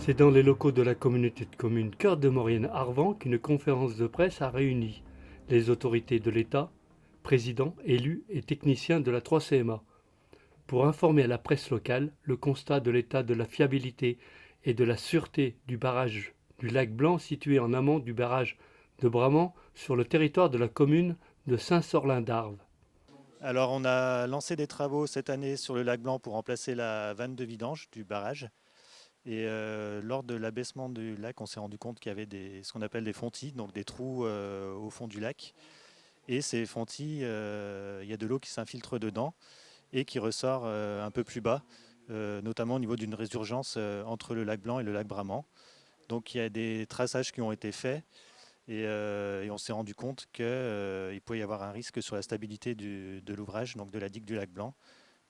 C'est dans les locaux de la communauté de communes Cœur de Maurienne-Arvan qu'une conférence de presse a réuni les autorités de l'État, présidents, élus et techniciens de la 3CMA, pour informer à la presse locale le constat de l'état de la fiabilité et de la sûreté du barrage du lac Blanc situé en amont du barrage de Bramant sur le territoire de la commune de Saint-Sorlin-d'Arves. Alors on a lancé des travaux cette année sur le lac Blanc pour remplacer la vanne de vidange du barrage. Et lors de l'abaissement du lac, on s'est rendu compte qu'il y avait ce qu'on appelle des fontis, donc des trous au fond du lac. Et ces fontis, il y a de l'eau qui s'infiltre dedans et qui ressort un peu plus bas, notamment au niveau d'une résurgence entre le lac Blanc et le lac Bramant. Donc il y a des traçages qui ont été faits et on s'est rendu compte qu'il pouvait y avoir un risque sur la stabilité de l'ouvrage, donc de la digue du lac Blanc.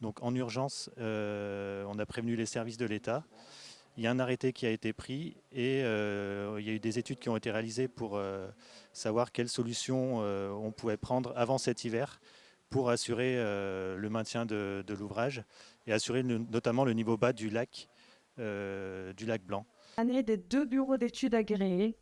Donc en urgence, on a prévenu les services de l'État. Il y a un arrêté qui a été pris et il y a eu des études qui ont été réalisées pour savoir quelles solutions on pouvait prendre avant cet hiver pour assurer le maintien de l'ouvrage et assurer notamment le niveau bas du lac Blanc. Année des deux bureaux d'études agréés.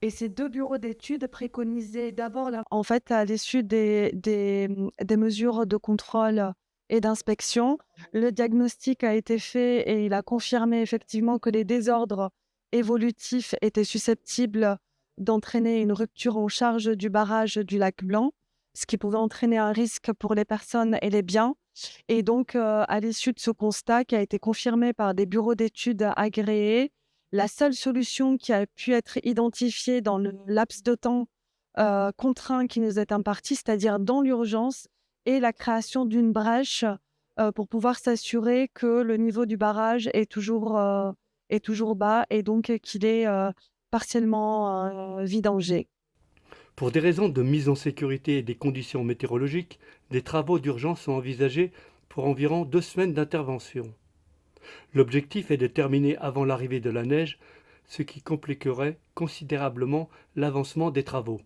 Et ces deux bureaux d'études préconisaient d'abord, en fait, à l'issue des mesures de contrôle et d'inspection, le diagnostic a été fait et il a confirmé effectivement que les désordres évolutifs étaient susceptibles d'entraîner une rupture en charge du barrage du lac Blanc, ce qui pouvait entraîner un risque pour les personnes et les biens. Et donc, à l'issue de ce constat qui a été confirmé par des bureaux d'études agréés, la seule solution qui a pu être identifiée dans le laps de temps contraint qui nous est imparti, c'est-à-dire dans l'urgence, est la création d'une brèche pour pouvoir s'assurer que le niveau du barrage est toujours bas et donc qu'il est partiellement vidangé. Pour des raisons de mise en sécurité et des conditions météorologiques, des travaux d'urgence sont envisagés pour environ 2 semaines d'intervention. L'objectif est de terminer avant l'arrivée de la neige, ce qui compliquerait considérablement l'avancement des travaux.